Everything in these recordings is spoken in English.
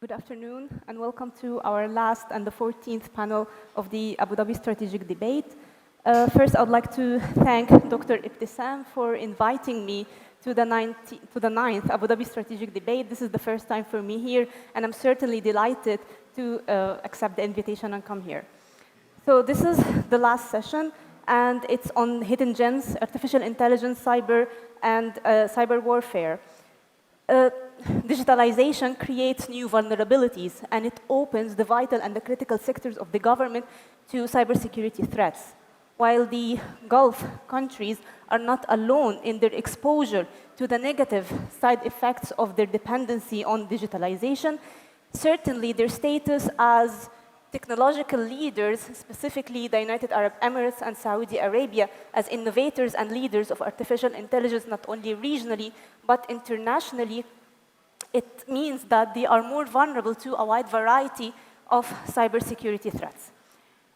Good afternoon, and welcome to our last and the 14th panel of the Abu Dhabi Strategic Debate. First, I would like to thank Dr. Ibtisam for inviting me to the ninth Abu Dhabi Strategic Debate. This is the first time for me here, and I'm certainly delighted to accept the invitation and come here. So this is the last session, and it's on hidden gems, artificial intelligence, cyber, and cyber warfare. Digitalization creates new vulnerabilities, and it opens the vital and the critical sectors of the government to cybersecurity threats. While the Gulf countries are not alone in their exposure to the negative side effects of their dependency on digitalization, certainly their status as technological leaders, specifically the United Arab Emirates and Saudi Arabia, as innovators and leaders of artificial intelligence, not only regionally, but internationally, it means that they are more vulnerable to a wide variety of cybersecurity threats.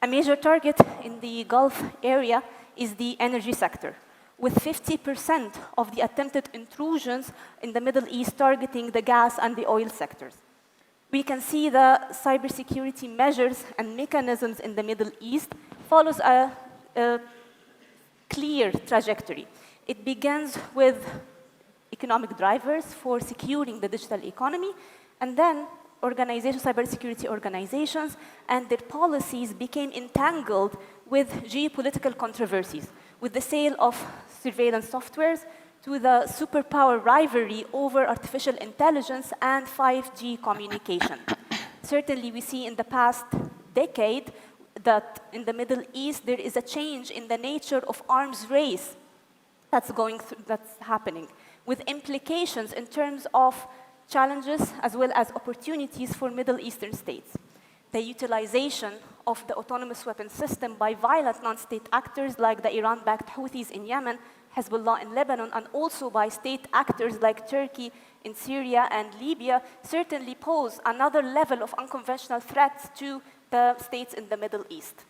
A major target in the Gulf area is the energy sector, with 50% of the attempted intrusions in the Middle East targeting the gas and the oil sectors. We can see the cybersecurity measures and mechanisms in the Middle East follows a clear trajectory. It begins with economic drivers for securing the digital economy, and then cybersecurity organizations and their policies became entangled with geopolitical controversies, with the sale of surveillance softwares to the superpower rivalry over artificial intelligence and 5G communication. Certainly, we see in the past decade that in the Middle East there is a change in the nature of arms race that's happening, with implications in terms of challenges as well as opportunities for Middle Eastern states. The utilization of the autonomous weapon system by violent non-state actors like the Iran-backed Houthis in Yemen, Hezbollah in Lebanon, and also by state actors like Turkey in Syria and Libya certainly pose another level of unconventional threats to the states in the Middle East.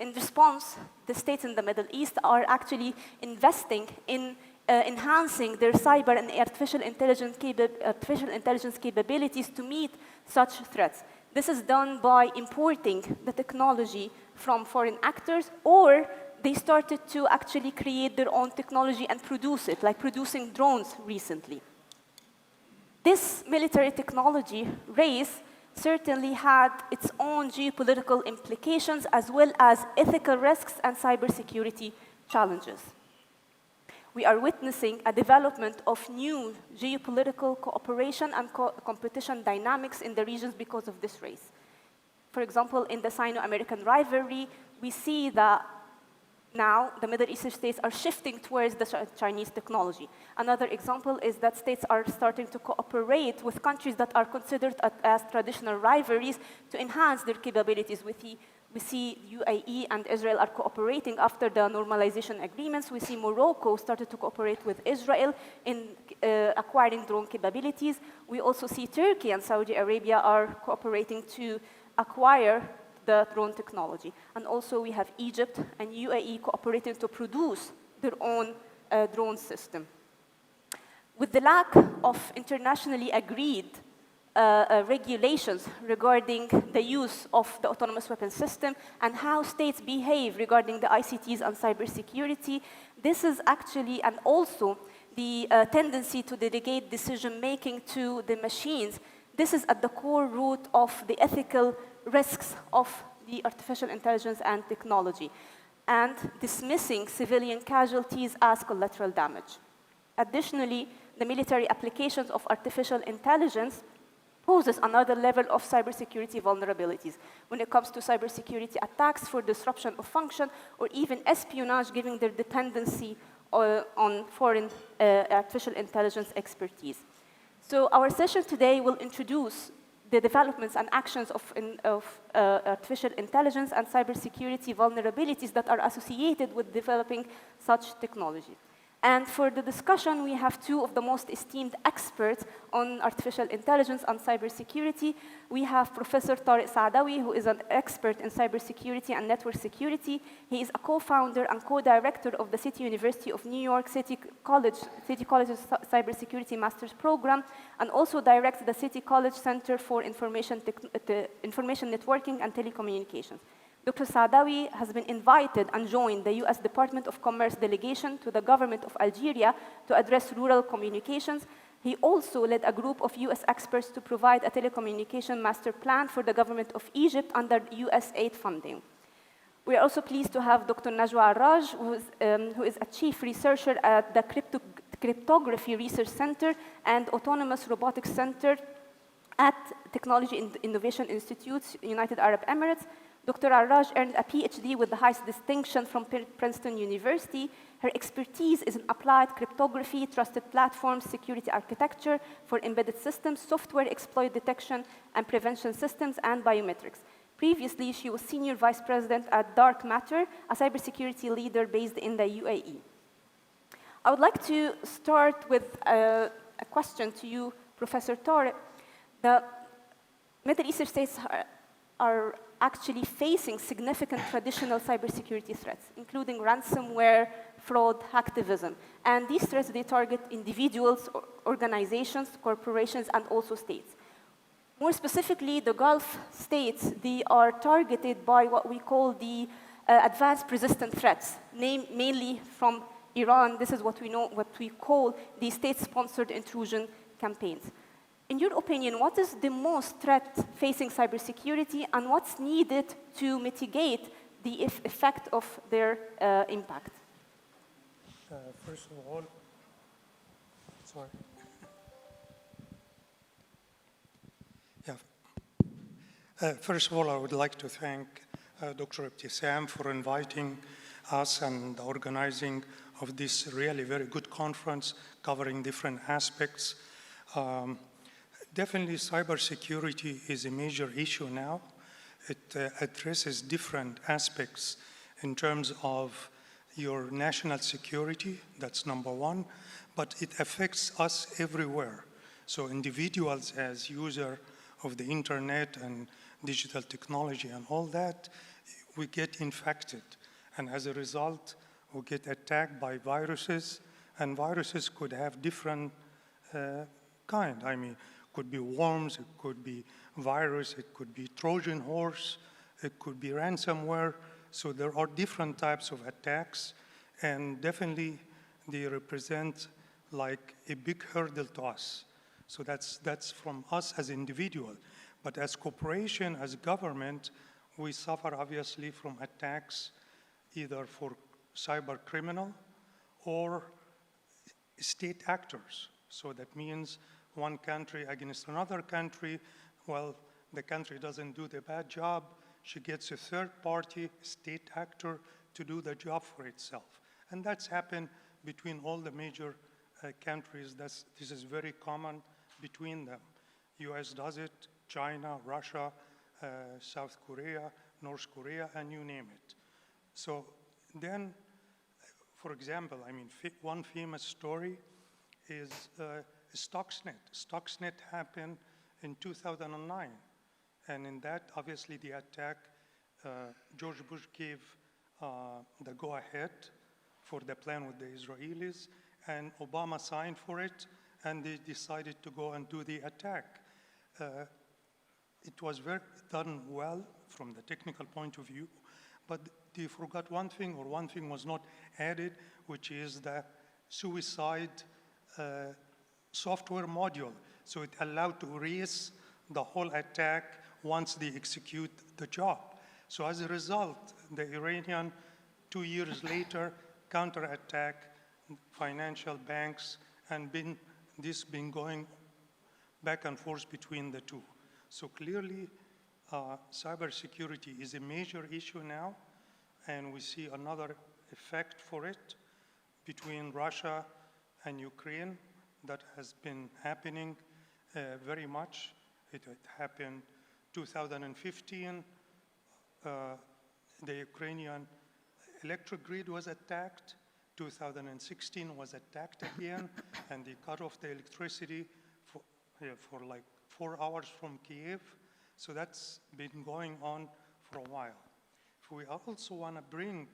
In response, the states in the Middle East are actually investing in enhancing their cyber and artificial intelligence capabilities to meet such threats. This is done by importing the technology from foreign actors, or they started to actually create their own technology and produce it, like producing drones recently. This military technology race certainly had its own geopolitical implications as well as ethical risks and cybersecurity challenges. We are witnessing a development of new geopolitical cooperation and competition dynamics in the regions because of this race. For example, in the Sino-American rivalry, we see that now the Middle Eastern states are shifting towards the Chinese technology. Another example is that states are starting to cooperate with countries that are considered as traditional rivalries to enhance their capabilities. We see UAE and Israel are cooperating after the normalization agreements. We see Morocco started to cooperate with Israel in acquiring drone capabilities. We also see Turkey and Saudi Arabia are cooperating to acquire the drone technology. And also we have Egypt and UAE cooperating to produce their own drone system. With the lack of internationally agreed regulations regarding the use of the autonomous weapon system and how states behave regarding the ICTs and cybersecurity, this is actually, and also the tendency to delegate decision-making to the machines, this is at the core root of the ethical risks of the artificial intelligence and technology, and dismissing civilian casualties as collateral damage. Additionally, the military applications of artificial intelligence poses another level of cybersecurity vulnerabilities when it comes to cybersecurity attacks for disruption of function or even espionage, given their dependency on foreign artificial intelligence expertise. So our session today will introduce the developments and actions of artificial intelligence and cybersecurity vulnerabilities that are associated with developing such technology. And for the discussion, we have two of the most esteemed experts on artificial intelligence and cybersecurity. We have Professor Tarek Saadawi, who is an expert in cybersecurity and network security. He is a co-founder and co-director of the City University of New York City College's Cybersecurity Master's Program, and also directs the City College Center for Information Networking and Telecommunications. Dr. Saadawi has been invited and joined the US Department of Commerce delegation to the government of Algeria to address rural communications. He also led a group of US experts to provide a telecommunication master plan for the government of Egypt under US aid funding. We are also pleased to have Dr. Najwa Aaraj, who is a chief researcher at the Cryptography Research Center and Autonomous Robotics Center at Technology Innovation Institute, United Arab Emirates. Dr. Aaraj earned a PhD with the highest distinction from Princeton University. Her expertise is in applied cryptography, trusted platforms, security architecture for embedded systems, software exploit detection and prevention systems, and biometrics. Previously, she was senior vice president at Dark Matter, a cybersecurity leader based in the UAE. I would like to start with a question to you, Professor Tarek. The Middle Eastern states are actually facing significant traditional cybersecurity threats, including ransomware, fraud, hacktivism. And these threats, they target individuals, organizations, corporations, and also states. More specifically, the Gulf states, they are targeted by what we call the advanced persistent threats, mainly from Iran. This is what we call the state-sponsored intrusion campaigns. In your opinion, what is the most threat facing cybersecurity, and what's needed to mitigate the effect of their impact? First of all, sorry. First of all, I would like to thank Dr. Ibtisam for inviting us and the organizing of this really very good conference covering different aspects. Definitely, cybersecurity is a major issue now. It addresses different aspects in terms of your national security, that's number one, but it affects us everywhere. So individuals as user of the internet and digital technology and all that, we get infected. And as a result, we get attacked by viruses, and viruses could have different kind. I mean, could be worms, it could be virus, it could be Trojan horse, it could be ransomware. So there are different types of attacks, and definitely they represent like a big hurdle to us. So that's from us as individual. But as corporation, as government, we suffer obviously from attacks either for cyber criminal or state actors. So that means one country against another country. Well, the country doesn't do the bad job. She gets a third party, state actor, to do the job for itself. And that's happened between all the major countries. This is very common between them. US does it, China, Russia, South Korea, North Korea, and you name it. So then, for example, I mean, one famous story is Stuxnet. Stuxnet happened in 2009. And in that, obviously, the attack, George Bush gave the go-ahead for the plan with the Israelis, and Obama signed for it, and they decided to go and do the attack. It was done well from the technical point of view, but they forgot one thing, or one thing was not added, which is the suicide software module. So it allowed to erase the whole attack once they execute the job. So as a result, the Iranian, 2 years later, counterattack financial banks, and this been going back and forth between the two. So clearly, cybersecurity is a major issue now, and we see another effect for it between Russia and Ukraine that has been happening very much. It happened 2015. The Ukrainian electric grid was attacked. 2016 was attacked again, and they cut off the electricity for like 4 hours from Kiev. So that's been going on for a while. If we also want to bring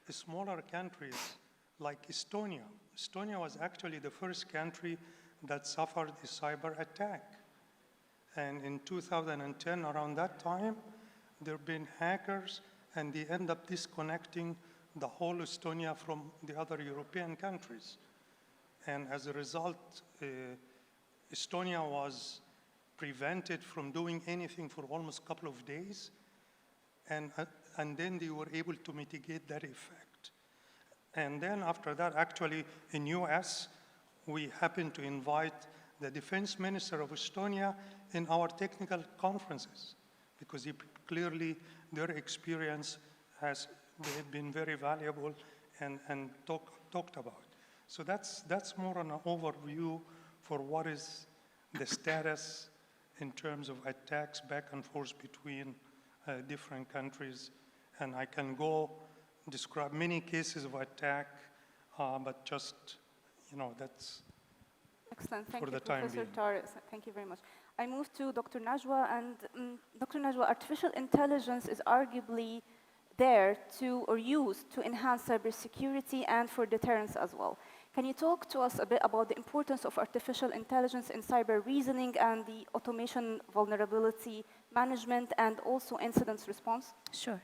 smaller countries like Estonia. Estonia was actually the first country that suffered a cyber attack. And in 2010, around that time, there have been hackers, and they end up disconnecting the whole Estonia from the other European countries. And as a result, Estonia was prevented from doing anything for almost a couple of days. And then they were able to mitigate that effect. And then after that, actually, in US, we happened to invite the defense minister of Estonia in our technical conferences, because clearly their experience has been very valuable and talked about. So that's more an overview for what is the status in terms of attacks back and forth between different countries. And I can go describe many cases of attack, but just, that's excellent. Thank for you, the time Professor being. Tarek. Thank you very much. I move to Dr. Najwa, and Dr. Najwa, artificial intelligence is arguably there to, or used to enhance cybersecurity and for deterrence as well. Can you talk to us a bit about the importance of artificial intelligence in cyber reasoning and the automation vulnerability management and also incident response? Sure.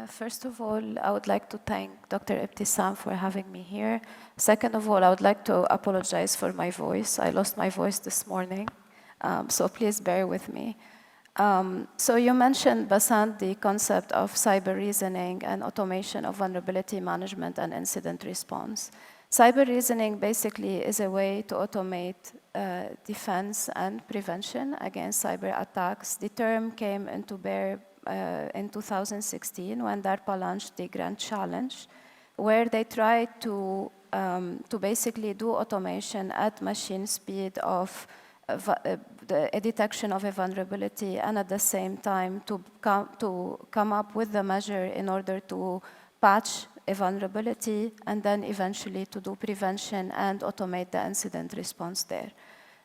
First of all, I would like to thank Dr. Ibtisam for having me here. Second of all, I would like to apologize for my voice. I lost my voice this morning, so please bear with me. So you mentioned, Bassant, the concept of cyber reasoning and automation of vulnerability management and incident response. Cyber reasoning basically is a way to automate defense and prevention against cyber attacks. The term came into bear in 2016 when DARPA launched the Grand Challenge, where they tried to basically do automation at machine speed of a detection of a vulnerability, and at the same time to come up with the measure in order to patch a vulnerability and then eventually to do prevention and automate the incident response there.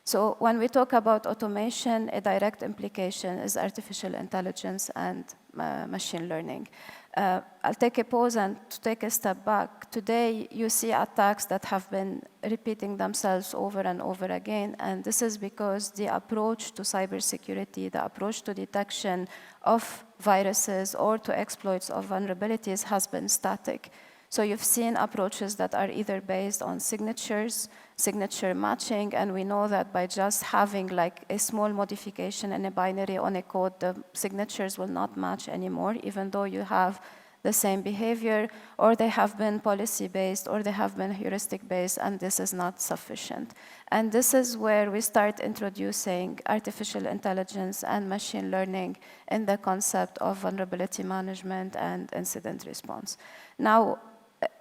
So when we talk about automation, a direct implication is artificial intelligence and machine learning. I'll take a pause and to take a step back. Today, you see attacks that have been repeating themselves over and over again, and this is because the approach to cybersecurity, the approach to detection of viruses or to exploits of vulnerabilities has been static. So you've seen approaches that are either based on signatures, signature matching, and we know that by just having like a small modification in a binary on a code, the signatures will not match anymore, even though you have the same behavior, or they have been policy-based, or they have been heuristic-based, and this is not sufficient. And this is where we start introducing artificial intelligence and machine learning in the concept of vulnerability management and incident response. Now,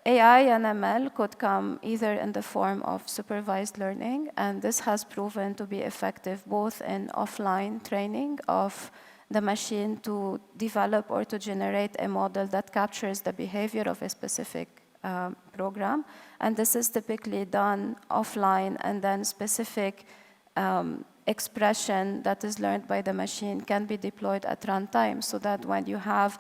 AI and ML could come either in the form of supervised learning, and this has proven to be effective both in offline training of the machine to develop or to generate a model that captures the behavior of a specific program. And this is typically done offline, and then specific expression that is learned by the machine can be deployed at runtime, so that when you have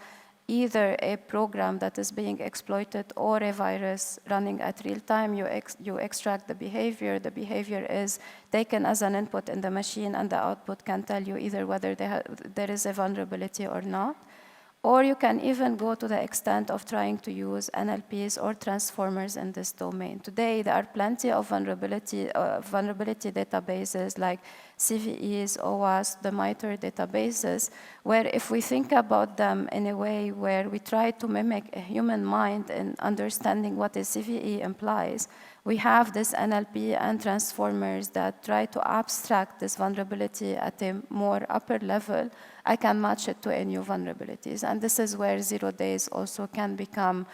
either a program that is being exploited or a virus running at real time, you extract the behavior. The behavior is taken as an input in the machine, and the output can tell you either whether there is a vulnerability or not. Or you can even go to the extent of trying to use NLPs or transformers in this domain. Today, there are plenty of vulnerability databases like CVEs, OWASP, the MITRE databases, where if we think about them in a way where we try to mimic a human mind in understanding what a CVE implies, we have this NLP and transformers that try to abstract this vulnerability at a more upper level. I can match it to a new vulnerabilities. And this is where 0 days also can become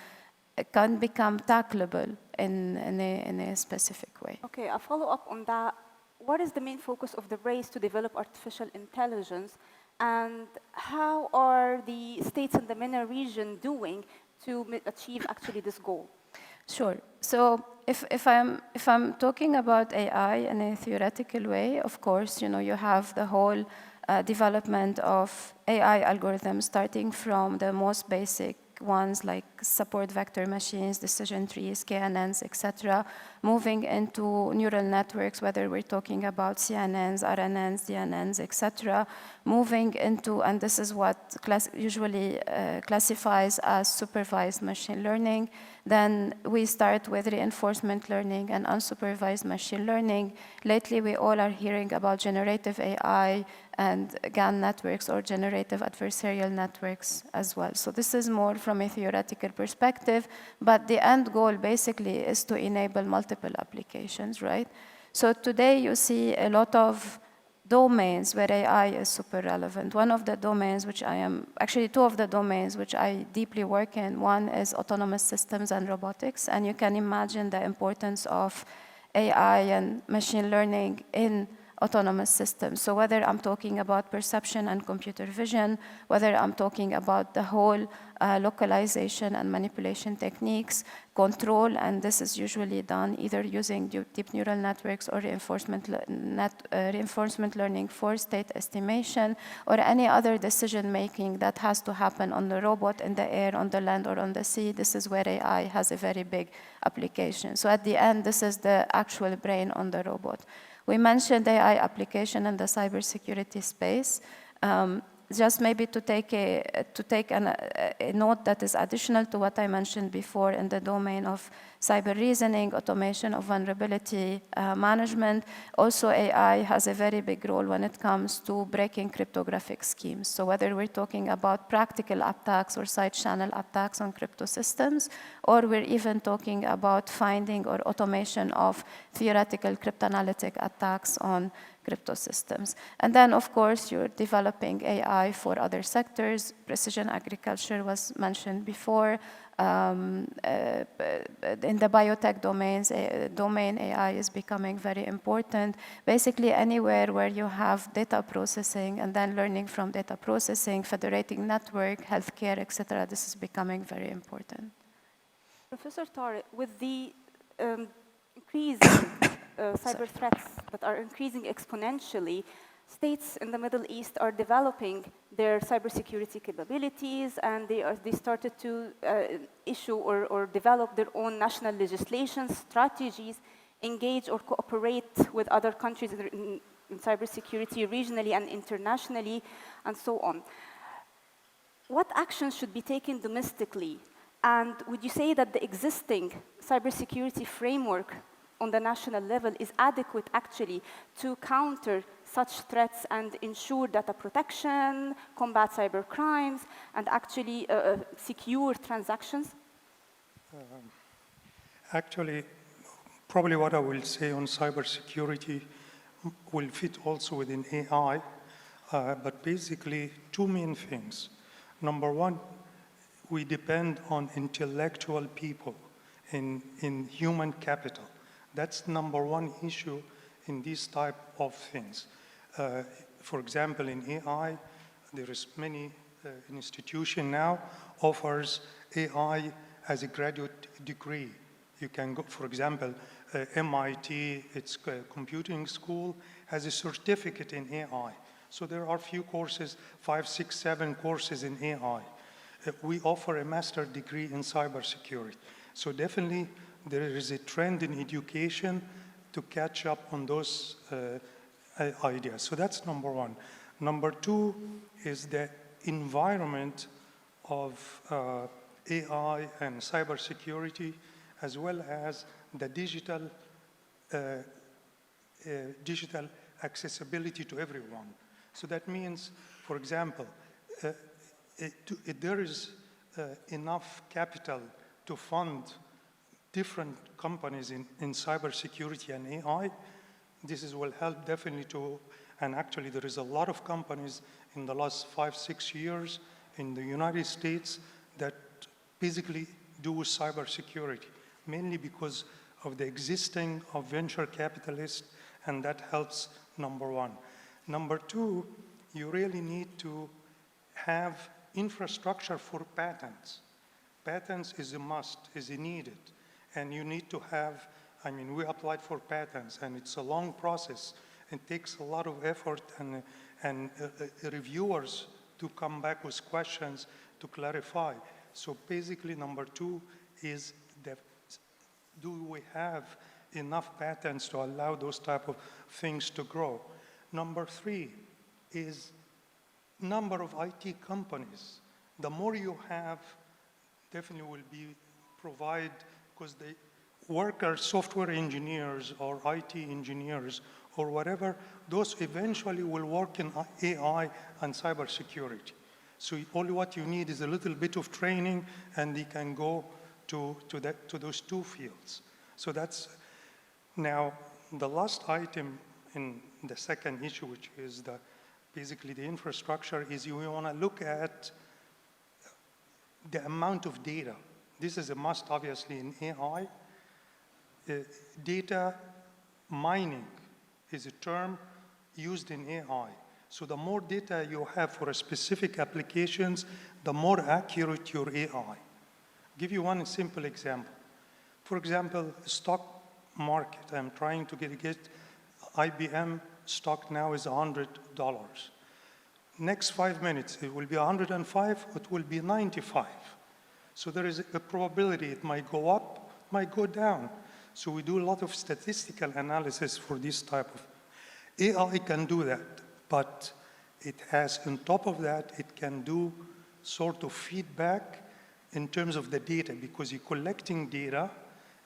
tackleable in a specific way. Okay, a follow-up on that. What is the main focus of the race to develop artificial intelligence, and how are the states in the MENA region doing to achieve actually this goal? Sure. So if I'm talking about AI in a theoretical way, of course, you have the whole development of AI algorithms, starting from the most basic ones like support vector machines, decision trees, KNNs, etc., moving into neural networks, whether we're talking about CNNs, RNNs, DNNs, etc., moving into, and this is what usually classifies as supervised machine learning. Then we start with reinforcement learning and unsupervised machine learning. Lately, we all are hearing about generative AI and GAN networks or generative adversarial networks as well. So this is more from a theoretical perspective, but the end goal basically is to enable multiple applications, right? So today you see a lot of domains where AI is super relevant. One of the domains actually two of the domains which I deeply work in, one is autonomous systems and robotics, and you can imagine the importance of AI and machine learning in autonomous systems. So whether I'm talking about perception and computer vision, whether I'm talking about the whole localization and manipulation techniques, control, and this is usually done either using deep neural networks or reinforcement learning for state estimation, or any other decision making that has to happen on the robot, in the air, on the land, or on the sea. This is where AI has a very big application. So at the end, this is the actual brain on the robot. We mentioned AI application in the cybersecurity space. Just maybe to take a note that is additional to what I mentioned before in the domain of cyber reasoning, automation of vulnerability management. Also, AI has a very big role when it comes to breaking cryptographic schemes. So whether we're talking about practical attacks or side channel attacks on crypto systems, or we're even talking about finding or automation of theoretical cryptanalytic attacks on crypto systems. And then, of course, you're developing AI for other sectors. Precision agriculture was mentioned before. In the biotech domain, AI is becoming very important. Basically, anywhere where you have data processing and then learning from data processing, federating network, healthcare, etc., this is becoming very important. Professor Tarek, with the increase cyber threats that are increasing exponentially, states in the Middle East are developing their cybersecurity capabilities, and they started to issue or develop their own national legislation, strategies, engage or cooperate with other countries in cybersecurity regionally and internationally, and so on. What actions should be taken domestically? And would you say that the existing cybersecurity framework on the national level is adequate actually to counter such threats and ensure data protection, combat cyber crimes, and actually secure transactions? Actually, probably what I will say on cybersecurity will fit also within AI, but basically two main things. Number one, we depend on intellectual people in human capital. That's number one issue in these type of things. For example, in AI, there is many institution now offers AI as a graduate degree. You can go, for example, MIT, its computing school, has a certificate in AI. So there are few courses, 5, 6, 7 courses in AI. We offer a master degree in cybersecurity. So definitely there is a trend in education to catch up on those ideas. So that's number one. Number two is the environment of AI and cybersecurity, as well as the digital accessibility to everyone. So that means, for example, there is enough capital to fund different companies in cybersecurity and AI. This will help definitely to, and actually there is a lot of companies in the last 5, 6 years in the United States that basically do cybersecurity, mainly because of the existing of venture capitalists, and that helps, number one. Number two, you really need to have infrastructure for patents. Patents is a must, is needed. And you need to have, I mean, we applied for patents, and it's a long process. It takes a lot of effort and reviewers to come back with questions to clarify. So basically, number two is that do we have enough patents to allow those type of things to grow? Number three is number of IT companies. The more you have, definitely will be provide, because the workers, software engineers or IT engineers or whatever, those eventually will work in AI and cybersecurity. So only what you need is a little bit of training, and they can go to those two fields. So that's now the last item in the second issue, which is basically the infrastructure, is you want to look at the amount of data. This is a must, obviously, in AI. Data mining is a term used in AI. So the more data you have for a specific applications, the more accurate your AI. I'll give you one simple example. For example, stock market. I'm trying to get IBM stock now is $100. Next 5 minutes, it will be 105, it will be 95. So there is a probability it might go up, might go down. So we do a lot of statistical analysis for this type of. AI can do that, but it has, on top of that, it can do sort of feedback in terms of the data, because you're collecting data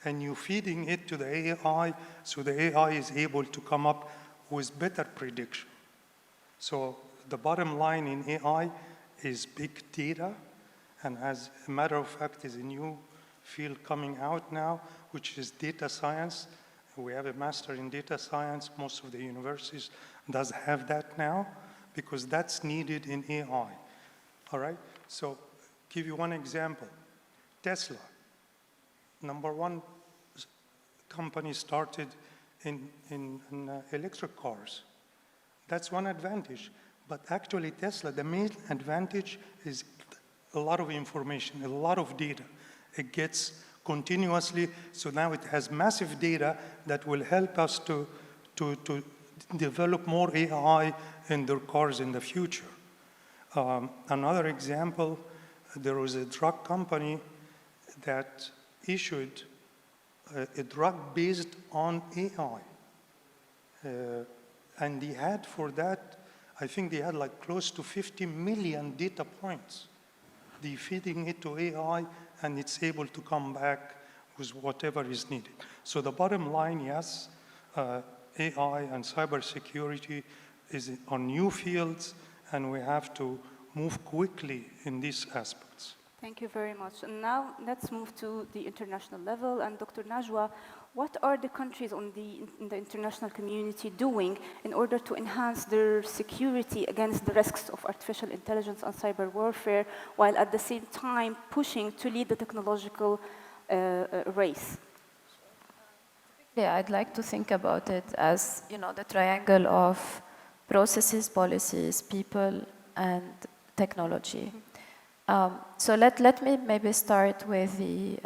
and you're feeding it to the AI, so the AI is able to come up with better prediction. So the bottom line in AI is big data, and as a matter of fact, is a new field coming out now, which is data science. We have a master in data science. Most of the universities does have that now, because that's needed in AI. All right? So give you one example. Tesla, #1 company started in electric cars. That's one advantage. But actually Tesla, the main advantage is a lot of information, a lot of data. It gets continuously, so now it has massive data that will help us to develop more AI in their cars in the future. Another example, there was a drug company that issued a drug based on AI. And they had for that, I think they had like close to 50 million data points. They're feeding it to AI, and it's able to come back with whatever is needed. So the bottom line, yes, AI and cybersecurity is on new fields, and we have to move quickly in these aspects. Thank you very much. And now let's move to the international level. And Dr. Najwa, what are the countries in the international community doing in order to enhance their security against the risks of artificial intelligence and cyber warfare, while at the same time pushing to lead the technological race? Yeah, I'd like to think about it as, the triangle of processes, policies, people, and technology. So let me maybe start with the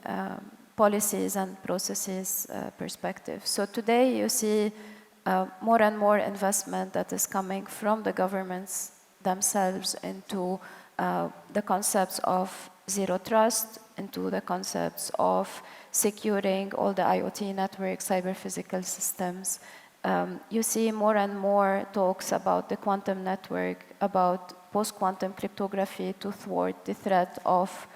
policies and processes perspective. So today you see more and more investment that is coming from the governments themselves into the concepts of zero trust, into the concepts of securing all the IoT networks, cyber physical systems. You see more and more talks about the quantum network, about post-quantum cryptography to thwart the threat of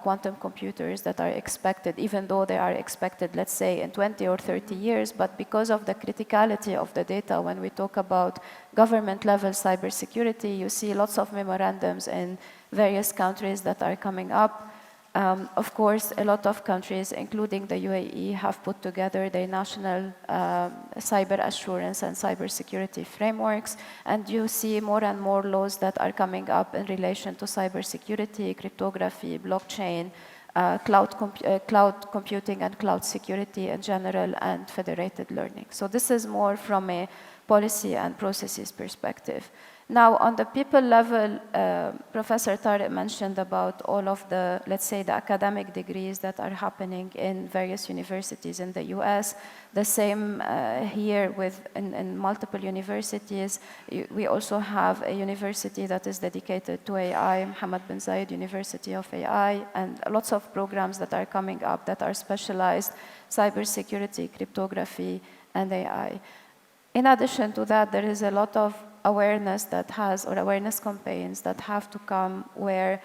quantum computers that are expected, even though they are expected, let's say, in 20 or 30 years. But because of the criticality of the data, when we talk about government-level cybersecurity, you see lots of memorandums in various countries that are coming up. Of course, a lot of countries, including the UAE, have put together their national cyber assurance and cybersecurity frameworks, and you see more and more laws that are coming up in relation to cybersecurity, cryptography, blockchain, cloud computing and cloud security in general, and federated learning. So this is more from a policy and processes perspective. Now, on the people level, Professor Tarek mentioned about all of the, let's say, the academic degrees that are happening in various universities in the US. The same here in multiple universities. We also have a university that is dedicated to AI, Mohammed bin Zayed University of AI, and lots of programs that are coming up that are specialized, cybersecurity, cryptography, and AI. In addition to that, there is a lot of awareness awareness campaigns that have to come where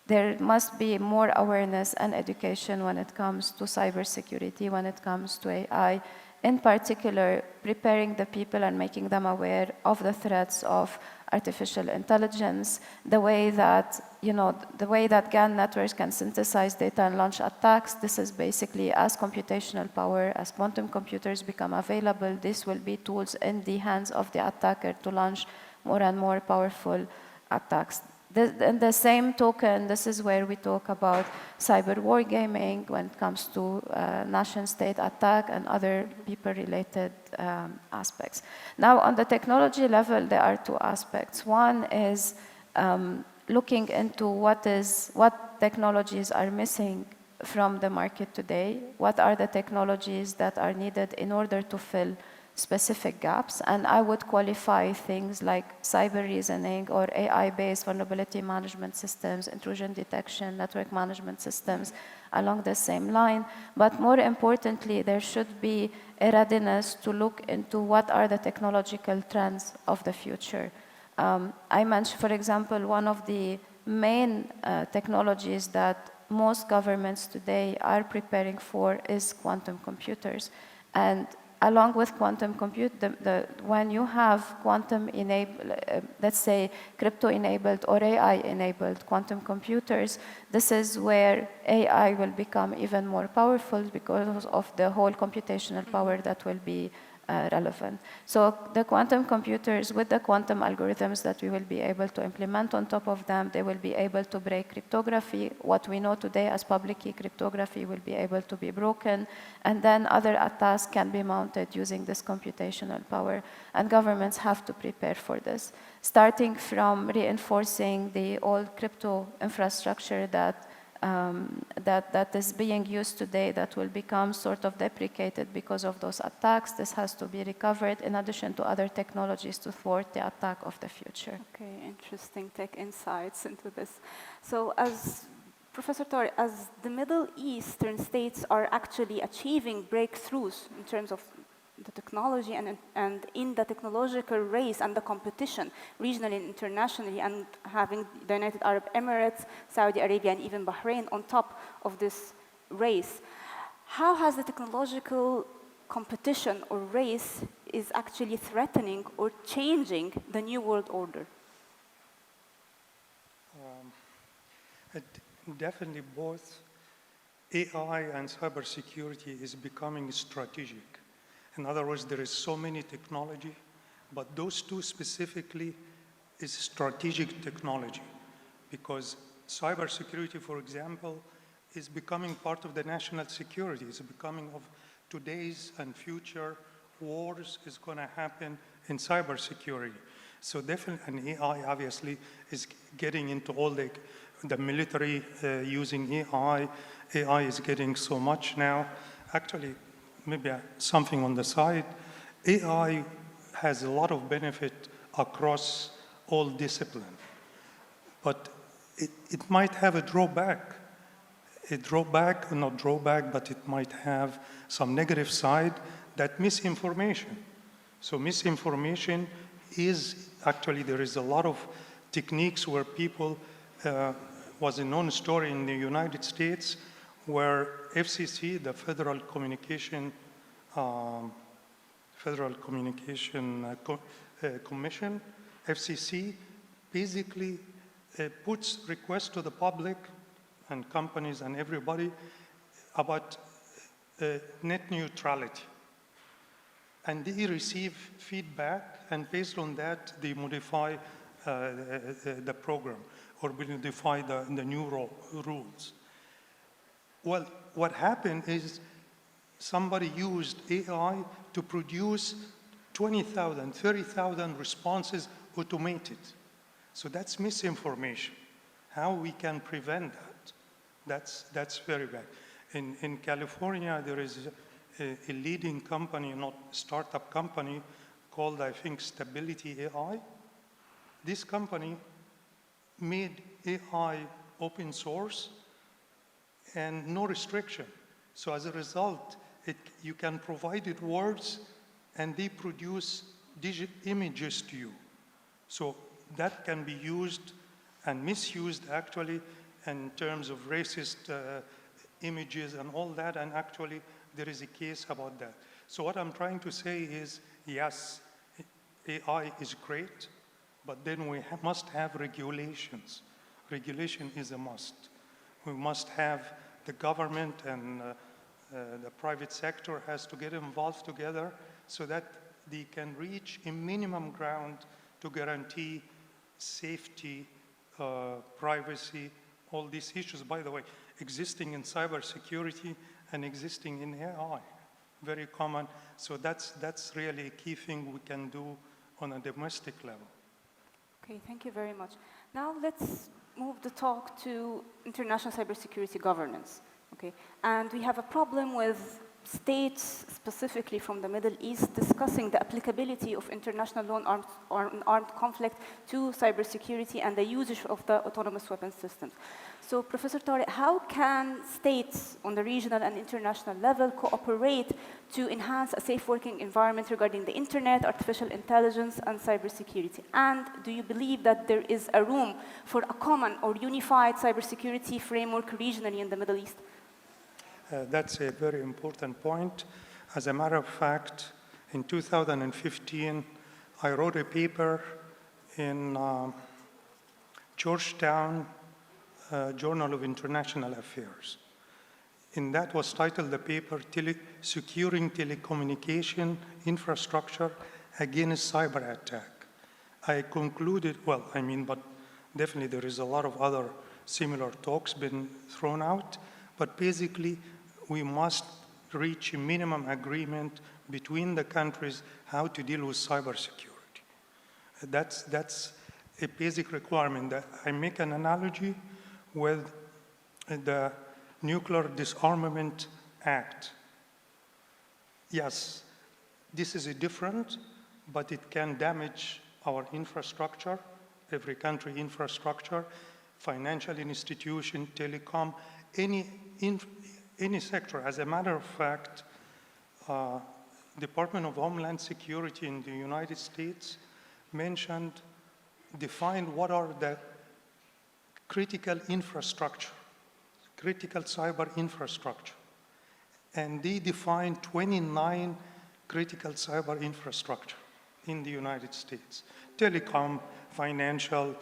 there must be more awareness and education when it comes to cybersecurity, when it comes to AI, in particular preparing the people and making them aware of the threats of artificial intelligence, the way that, the way that GAN networks can synthesize data and launch attacks. This is basically as computational power, as quantum computers become available, this will be tools in the hands of the attacker to launch more and more powerful attacks. In the same token, this is where we talk about cyber wargaming when it comes to nation-state attack and other people-related aspects. Now, on the technology level, there are two aspects. One is looking into what technologies are missing from the market today, what are the technologies that are needed in order to fill specific gaps, and I would qualify things like cyber reasoning or AI-based vulnerability management systems, intrusion detection, network management systems along the same line. But more importantly, there should be a readiness to look into what are the technological trends of the future. I mentioned, for example, one of the main technologies that most governments today are preparing for is quantum computers. And along with quantum when you have let's say crypto-enabled or AI-enabled quantum computers, this is where AI will become even more powerful because of the whole computational power that will be relevant. So the quantum computers with the quantum algorithms that we will be able to implement on top of them, they will be able to break cryptography. What we know today as public key cryptography will be able to be broken, and then other attacks can be mounted using this computational power. And governments have to prepare for this, starting from reinforcing the old crypto infrastructure that is being used today that will become sort of deprecated because of those attacks. This has to be recovered in addition to other technologies to thwart the attack of the future. Okay, interesting tech insights into this. So as Professor Tarek, as the Middle Eastern states are actually achieving breakthroughs in terms of the technology and in the technological race and the competition regionally and internationally, and having the United Arab Emirates, Saudi Arabia, and even Bahrain on top of this race, how has the technological competition or race is actually threatening or changing the new world order? Definitely both AI and cybersecurity is becoming strategic. In other words, there is so many technology, but those two specifically is strategic technology, because cybersecurity, for example, is becoming part of the national security. It's becoming of today's and future wars is going to happen in cybersecurity. So definitely, and AI obviously is getting into all the military using AI. AI is getting so much now. Actually, maybe something on the side, AI has a lot of benefit across all disciplines, but it might have a drawback. Not drawback, but it might have some negative side, that misinformation. So misinformation is actually, there is a lot of techniques where people, was a known story in the United States where FCC, the Federal Communication Commission, FCC, basically puts requests to the public and companies and everybody about net neutrality. And they receive feedback, and based on that, they modify the program or modify the new rules. Well, what happened is somebody used AI to produce 20,000, 30,000 responses automated. So that's misinformation. How we can prevent that? That's very bad. In California, there is a leading company, not startup company, called, I think, Stability AI. This company made AI open source and no restriction. So as a result, you can provide it words and they produce images to you. So that can be used and misused actually in terms of racist images and all that, and actually there is a case about that. So what I'm trying to say is, yes, AI is great, but then we must have regulations. Regulation is a must. We must have the government and the private sector has to get involved together so that they can reach a minimum ground to guarantee safety, privacy, all these issues, by the way, existing in cybersecurity and existing in AI, very common. So that's really a key thing we can do on a domestic level. Okay, thank you very much. Now let's move the talk to international cybersecurity governance. Okay, and we have a problem with states, specifically from the Middle East, discussing the applicability of international law on armed conflict to cybersecurity and the usage of the autonomous weapons systems. So, Professor Tarek, how can states on the regional and international level cooperate to enhance a safe working environment regarding the internet, artificial intelligence, and cybersecurity? And do you believe that there is a room for a common or unified cybersecurity framework regionally in the Middle East? That's a very important point. As a matter of fact, in 2015, I wrote a paper in Georgetown Journal of International Affairs. And that was titled, the paper, Securing Telecommunication Infrastructure Against Cyber Attack. I concluded, but definitely there is a lot of other similar talks been thrown out, but basically we must reach a minimum agreement between the countries how to deal with cybersecurity. That's a basic requirement. That I make an analogy with the Nuclear Disarmament Act. Yes, this is a different, but it can damage our infrastructure, every country infrastructure, financial institution, telecom, any sector. As a matter of fact, Department of Homeland Security in the United States defined what are the critical infrastructure, critical cyber infrastructure. And they defined 29 critical cyber infrastructure in the United States. Telecom, financial,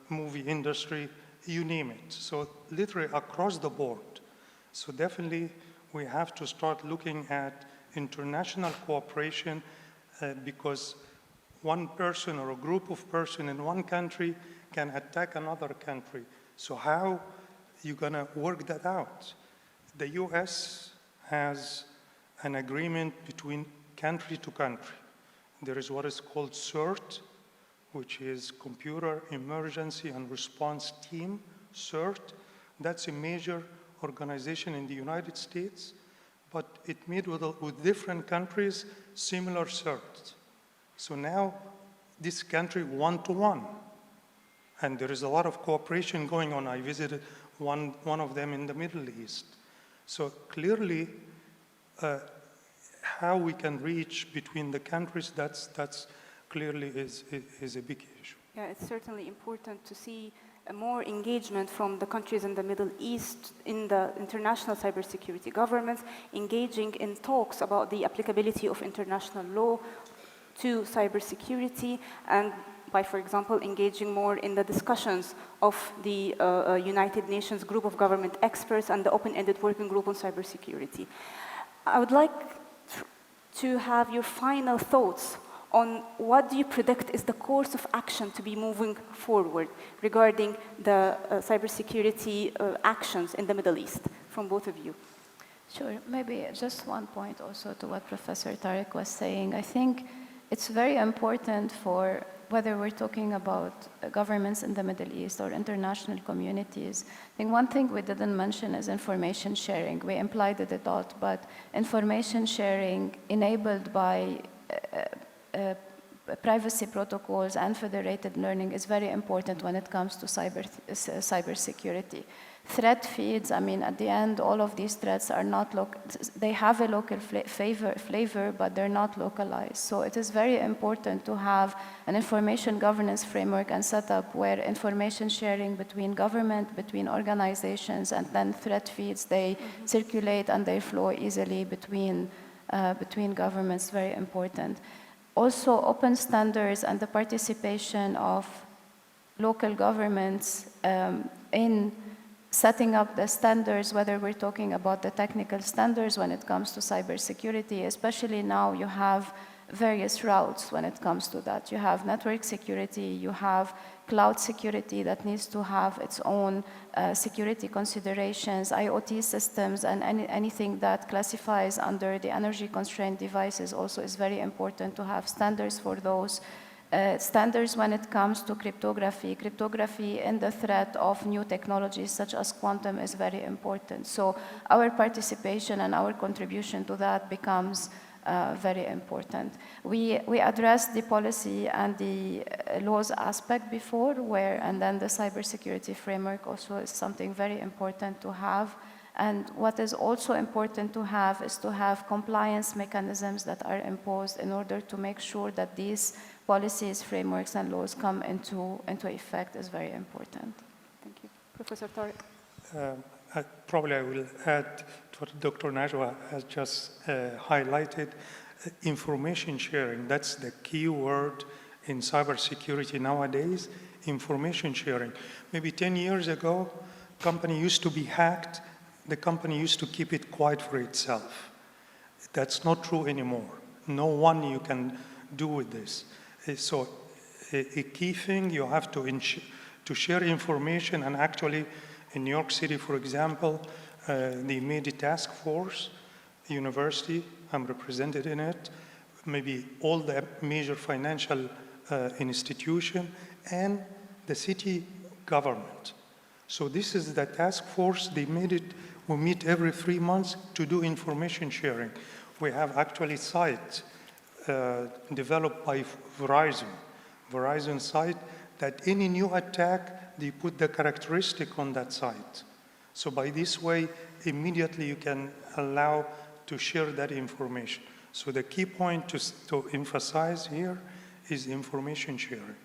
movie industry, you name it. So literally across the board. So definitely we have to start looking at international cooperation because one person or a group of persons in one country can attack another country. So how you gonna work that out? The US has an agreement between country to country. There is what is called CERT, which is Computer Emergency and Response Team, CERT. That's a major organization in the United States, but it made with different countries similar CERT. So now this country one-to-one, and there is a lot of cooperation going on. I visited one of them in the Middle East. So clearly, how we can reach between the countries, that's clearly is a big issue. Yeah, it's certainly important to see more engagement from the countries in the Middle East in the international cybersecurity governments, engaging in talks about the applicability of international law to cybersecurity, and by, for example, engaging more in the discussions of the United Nations Group of Government Experts and the open-ended working group on cybersecurity. I would like to have your final thoughts on what do you predict is the course of action to be moving forward regarding the cybersecurity actions in the Middle East, from both of you. Sure, maybe just one point also to what Professor Tarek was saying. I think it's very important for whether we're talking about governments in the Middle East or international communities, I think one thing we didn't mention is information sharing. We implied it a lot, but information sharing enabled by privacy protocols and federated learning is very important when it comes to cybersecurity. Threat feeds, I mean, at the end, all of these threats are not they have a local flavor, but they're not localized. So it is very important to have an information governance framework and setup where information sharing between government, between organizations, and then threat feeds, they circulate and they flow easily between governments, very important. Also, open standards and the participation of local governments in setting up the standards, whether we're talking about the technical standards when it comes to cybersecurity, especially now you have various routes when it comes to that. You have network security, you have cloud security that needs to have its own security considerations, IoT systems, and anything that classifies under the energy constrained devices also is very important to have standards for those. Standards when it comes to cryptography. Cryptography in the threat of new technologies such as quantum is very important. So our participation and our contribution to that becomes very important. We addressed the policy and the laws aspect before, and then the cybersecurity framework also is something very important to have. And what is also important to have is to have compliance mechanisms that are imposed in order to make sure that these policies, frameworks, and laws come into effect is very important. Thank you. Professor Tarek. Probably I will add to what Dr. Najwa has just highlighted. Information sharing, that's the key word in cybersecurity nowadays, information sharing. Maybe 10 years ago, company used to be hacked, the company used to keep it quiet for itself. That's not true anymore. No one you can do with this. So a key thing, you have to share information, and actually in New York City, for example, they made a task force, university, I'm represented in it, maybe all the major financial institution and the city government. So this is the task force, they made it, we meet every 3 months to do information sharing. We have actually site developed by Verizon site, that any new attack, they put the characteristic on that site. So by this way, immediately you can allow to share that information. So the key point to emphasize here is information sharing.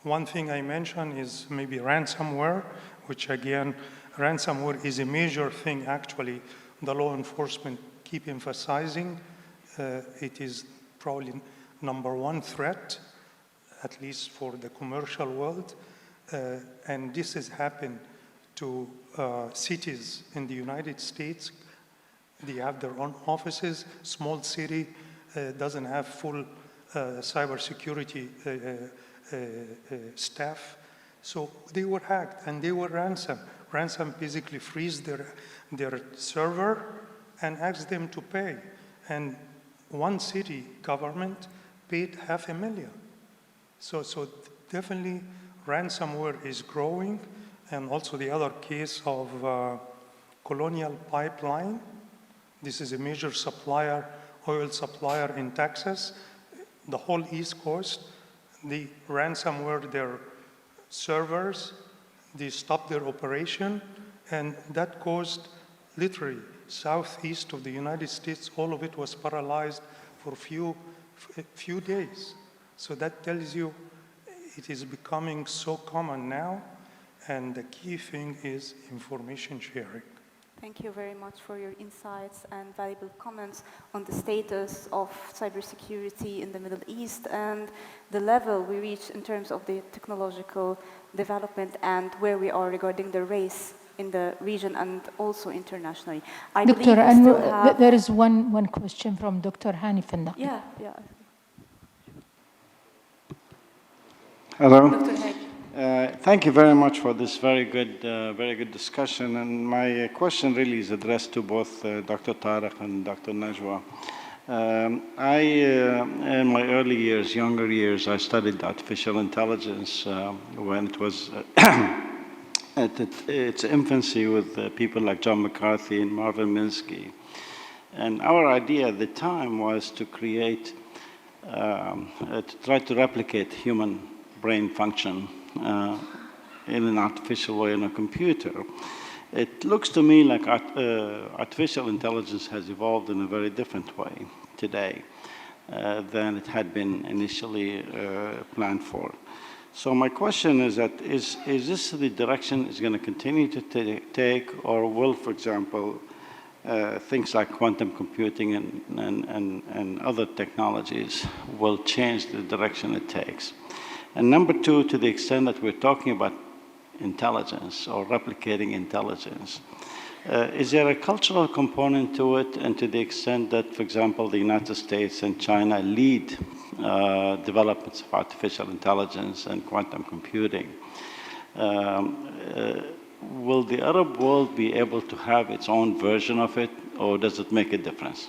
One thing I mentioned is maybe ransomware, which again, ransomware is a major thing actually the law enforcement keep emphasizing. It is probably #1 threat, at least for the commercial world. And this has happened to cities in the United States. They have their own offices. Small city doesn't have full cybersecurity staff. So they were hacked and they were ransomed. Ransom basically frees their server and asks them to pay. And one city government paid $500,000. So definitely ransomware is growing. And also the other case of Colonial Pipeline. This is a major supplier, oil supplier in Texas. The whole East Coast, the ransomware, their servers, they stopped their operation, and that caused literally southeast of the United States, all of it was paralyzed for a few days. So that tells you it is becoming so common now, and the key thing is information sharing. Thank you very much for your insights and valuable comments on the status of cybersecurity in the Middle East and the level we reach in terms of the technological development and where we are regarding the race in the region and also internationally. I Dr. believe there is one question from Dr. Hani Fanda. Yeah. Hello. Dr. Haig. Thank you very much for this very good discussion. And my question really is addressed to both Dr. Tarek and Dr. Najwa. In my early years, younger years, I studied artificial intelligence when it was at its infancy with people like John McCarthy and Marvin Minsky. And our idea at the time was to create, to try to replicate human brain function in an artificial way in a computer. It looks to me like artificial intelligence has evolved in a very different way today than it had been initially planned for. So my question is that, is this the direction it's going to continue to take, or will, for example, things like quantum computing and other technologies will change the direction it takes? And number two, to the extent that we're talking about intelligence or replicating intelligence, is there a cultural component to it? And to the extent that, for example, the United States and China lead developments of artificial intelligence and quantum computing, will the Arab world be able to have its own version of it, or does it make a difference?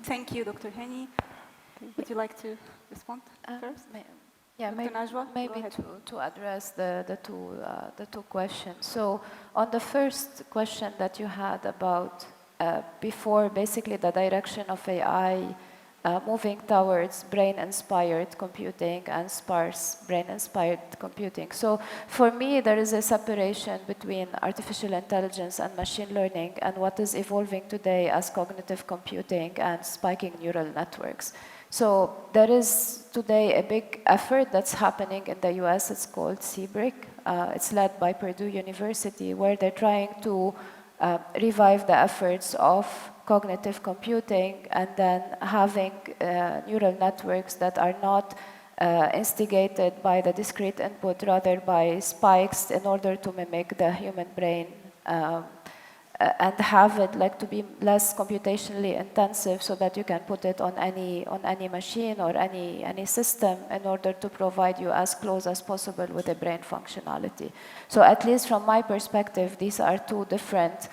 Thank you, Dr. Hani. Would you like to respond first? Yeah, maybe to address the two questions. So on the first question that you had about before, basically the direction of AI moving towards brain-inspired computing and sparse brain-inspired computing. So for me, there is a separation between artificial intelligence and machine learning and what is evolving today as cognitive computing and spiking neural networks. So there is today a big effort that's happening in the US. It's called CBRIC. It's led by Purdue University, where they're trying to revive the efforts of cognitive computing and then having neural networks that are not instigated by the discrete input, rather by spikes in order to mimic the human brain and have it like to be less computationally intensive so that you can put it on any machine or any system in order to provide you as close as possible with the brain functionality. So at least from my perspective, these are two different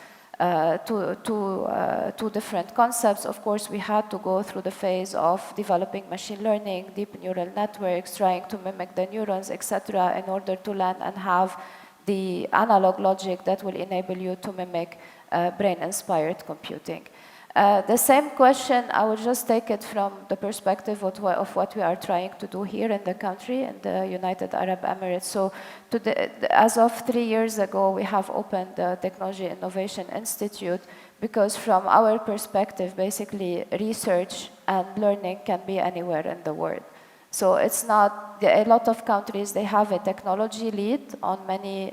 concepts. Of course, we had to go through the phase of developing machine learning, deep neural networks, trying to mimic the neurons, etc., in order to land and have the analog logic that will enable you to mimic brain-inspired computing. The same question, I will just take it from the perspective of what we are trying to do here in the country, in the United Arab Emirates. So as of 3 years ago, we have opened the Technology Innovation Institute because from our perspective, basically research and learning can be anywhere in the world. So it's not, a lot of countries, they have a technology lead on many,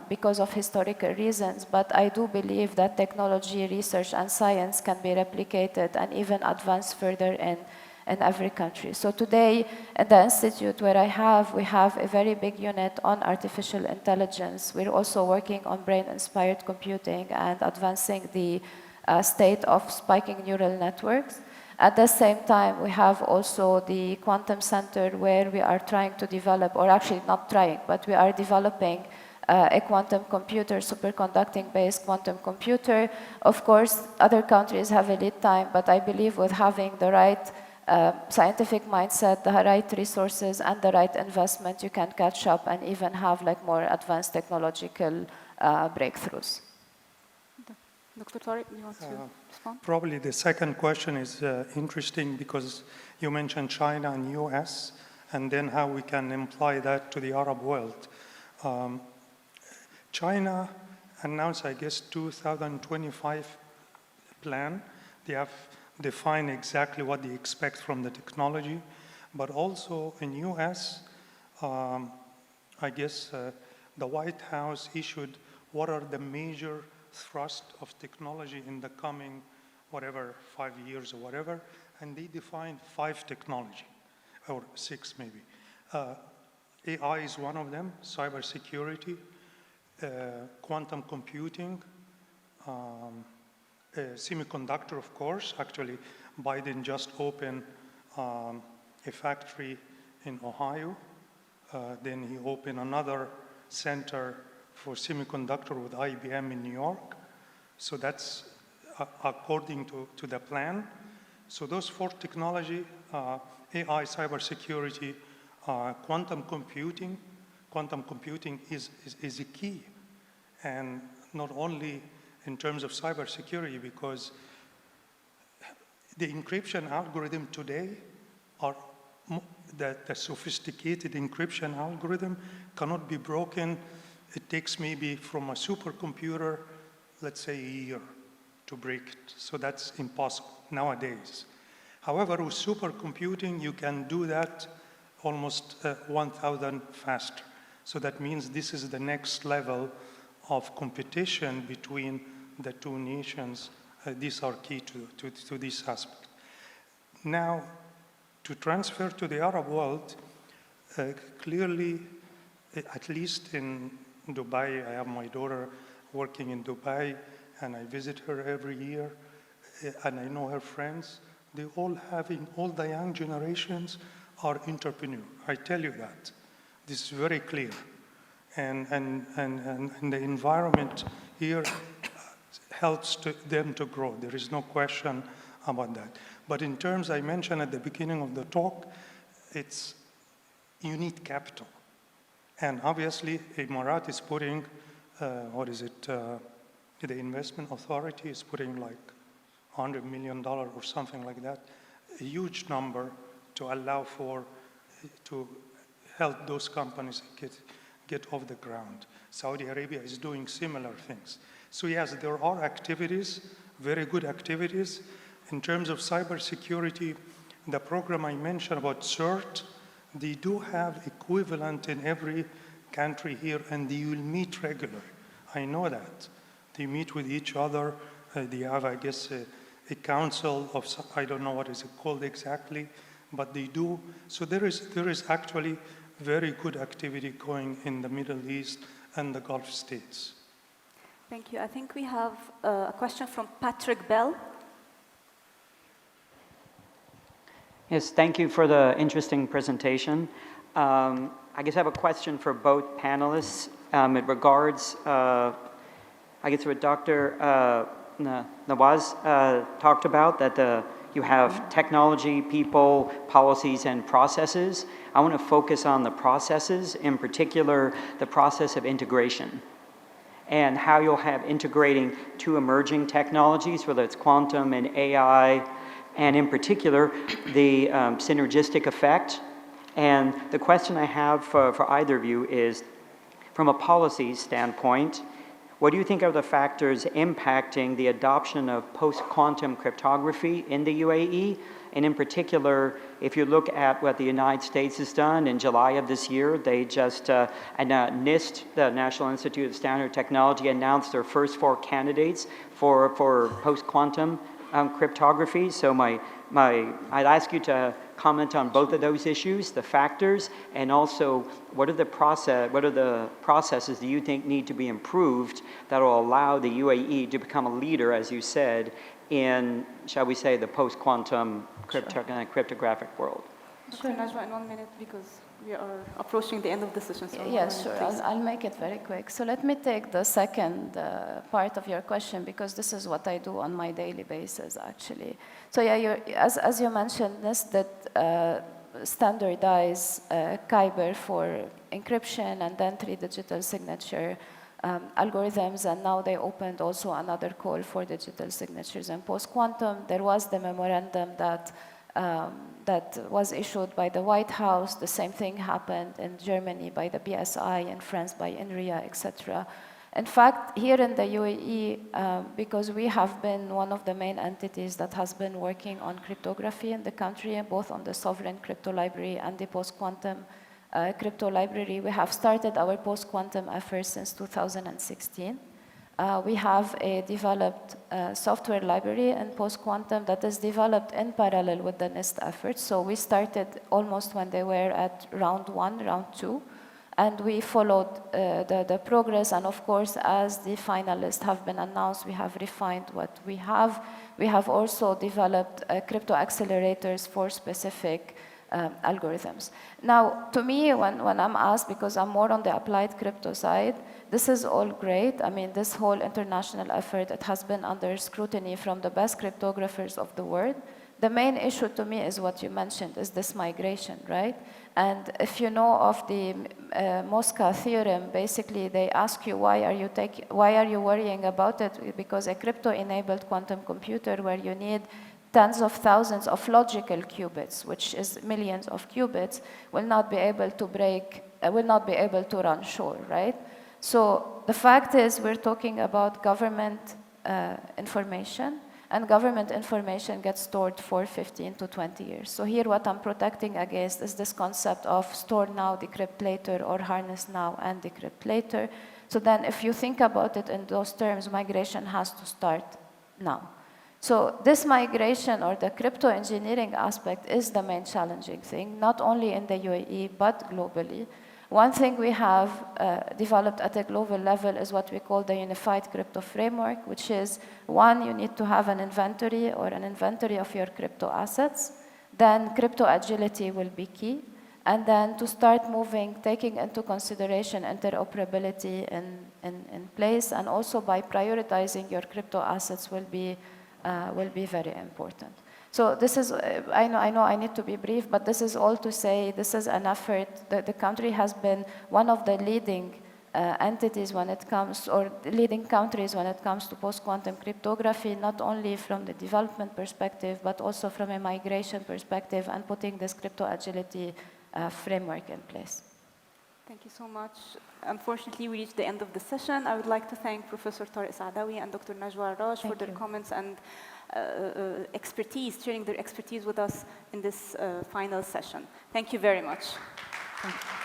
because of historical reasons, but I do believe that technology, research, and science can be replicated and even advanced further in every country. So today, at the institute where we have a very big unit on artificial intelligence. We're also working on brain-inspired computing and advancing the state of spiking neural networks. At the same time, we have also the Quantum Center where we are trying to develop, or actually not trying, but we are developing a quantum computer, superconducting-based quantum computer. Of course, other countries have a lead time, but I believe with having the right scientific mindset, the right resources, and the right investment, you can catch up and even have like more advanced technological breakthroughs. Dr. Tarek, do you want to respond? Probably the second question is interesting because you mentioned China and US, and then how we can imply that to the Arab world. China announced, I guess, 2025 plan. They have defined exactly what they expect from the technology, but also in US, I guess the White House issued what are the major thrust of technology in the coming, 5 years or whatever, and they defined 5 technology, or 6 maybe. AI is one of them, cybersecurity, quantum computing, semiconductor, of course. Actually, Biden just opened a factory in Ohio. Then he opened another center for semiconductor with IBM in New York. So that's according to the plan. So those 4 technology, AI, cybersecurity, quantum computing is a key. And not only in terms of cybersecurity, because the encryption algorithm today are the sophisticated encryption algorithm cannot be broken. It takes maybe from a supercomputer, let's say, a year to break it. So that's impossible nowadays. However, with supercomputing, you can do that almost 1,000 faster. So that means this is the next level of competition between the 2 nations. These are key to this aspect. Now, to transfer to the Arab world, clearly, at least in Dubai, I have my daughter working in Dubai, and I visit her every year, and I know her friends. All the young generations are entrepreneurs. I tell you that. This is very clear. And the environment here helps them to grow. There is no question about that. But in terms I mentioned at the beginning of the talk, you need capital. And obviously, Emirates is putting, the investment authority is putting like $100 million or something like that, a huge number to allow to help those companies get off the ground. Saudi Arabia is doing similar things. So yes, there are activities, very good activities. In terms of cybersecurity, the program I mentioned about CERT, they do have equivalent in every country here, and they will meet regularly. I know that. They meet with each other. They have, I guess, a council of, I don't know what is it called exactly, but they do. So there is actually very good activity going in the Middle East and the Gulf states. Thank you. I think we have a question from Patrick Bell. Yes, thank you for the interesting presentation. I guess I have a question for both panelists. It regards, I guess what Dr. Nawaz talked about, that you have technology, people, policies, and processes. I want to focus on the processes, in particular, the process of integration, and how you'll have integrating 2 emerging technologies, whether it's quantum and AI, and in particular, the synergistic effect. And the question I have for either of you is, from a policy standpoint, what do you think are the factors impacting the adoption of post-quantum cryptography in the UAE? And in particular, if you look at what the United States has done in July of this year, they just, NIST, the National Institute of Standard Technology, announced their first 4 candidates for post-quantum cryptography. So I'd ask you to comment on both of those issues, the factors, and also what are the processes that you think need to be improved that will allow the UAE to become a leader, as you said, in, shall we say, the post-quantum cryptographic world? Sure, Najwa, in 1 minute, because we are approaching the end of the session. So yes, sure. I'll make it very quick. So let me take the second part of your question, because this is what I do on my daily basis, actually. So yeah, as you mentioned, this that standardize Kyber for encryption and then 3-digital signature algorithms, and now they opened also another call for digital signatures and post-quantum. There was the memorandum that was issued by the White House. The same thing happened in Germany by the BSI, in France by INRIA, etc. In fact, here in the UAE, because we have been one of the main entities that has been working on cryptography in the country, both on the sovereign crypto library and the post-quantum crypto library, we have started our post-quantum efforts since 2016. We have a developed software library in post-quantum that is developed in parallel with the NIST efforts. So we started almost when they were at round 1, round 2, and we followed the progress. And of course, as the finalists have been announced, we have refined what we have. We have also developed crypto accelerators for specific algorithms. Now, to me, when I'm asked, because I'm more on the applied crypto side, this is all great. I mean, this whole international effort, it has been under scrutiny from the best cryptographers of the world. The main issue to me is what you mentioned, is this migration, right? And if you know of the Mosca theorem, basically they ask you, why are you worrying about it? Because a crypto-enabled quantum computer where you need tens of thousands of logical qubits, which is millions of qubits, will not be able to run sure, right? So the fact is, we're talking about government information, and government information gets stored for 15 to 20 years. So here what I'm protecting against is this concept of store now, decrypt later, or harness now and decrypt later. So then if you think about it in those terms, migration has to start now. So this migration, or the crypto engineering aspect, is the main challenging thing, not only in the UAE, but globally. One thing we have developed at a global level is what we call the unified crypto framework, which is, one, you need to have an inventory of your crypto assets. Then crypto agility will be key. And then to start moving, taking into consideration interoperability in place, and also by prioritizing your crypto assets will be very important. So this is, I know I need to be brief, but this is all to say this is an effort that the country has been one of the leading entities when it comes, or leading countries when it comes to post-quantum cryptography, not only from the development perspective, but also from a migration perspective, and putting this crypto agility framework in place. Thank you so much. Unfortunately, we reached the end of the session. I would like to thank Professor Tarek Saadawi and Dr. Najwa Aaraj for their comments and expertise, sharing their expertise with us in this final session. Thank you very much. Thank you.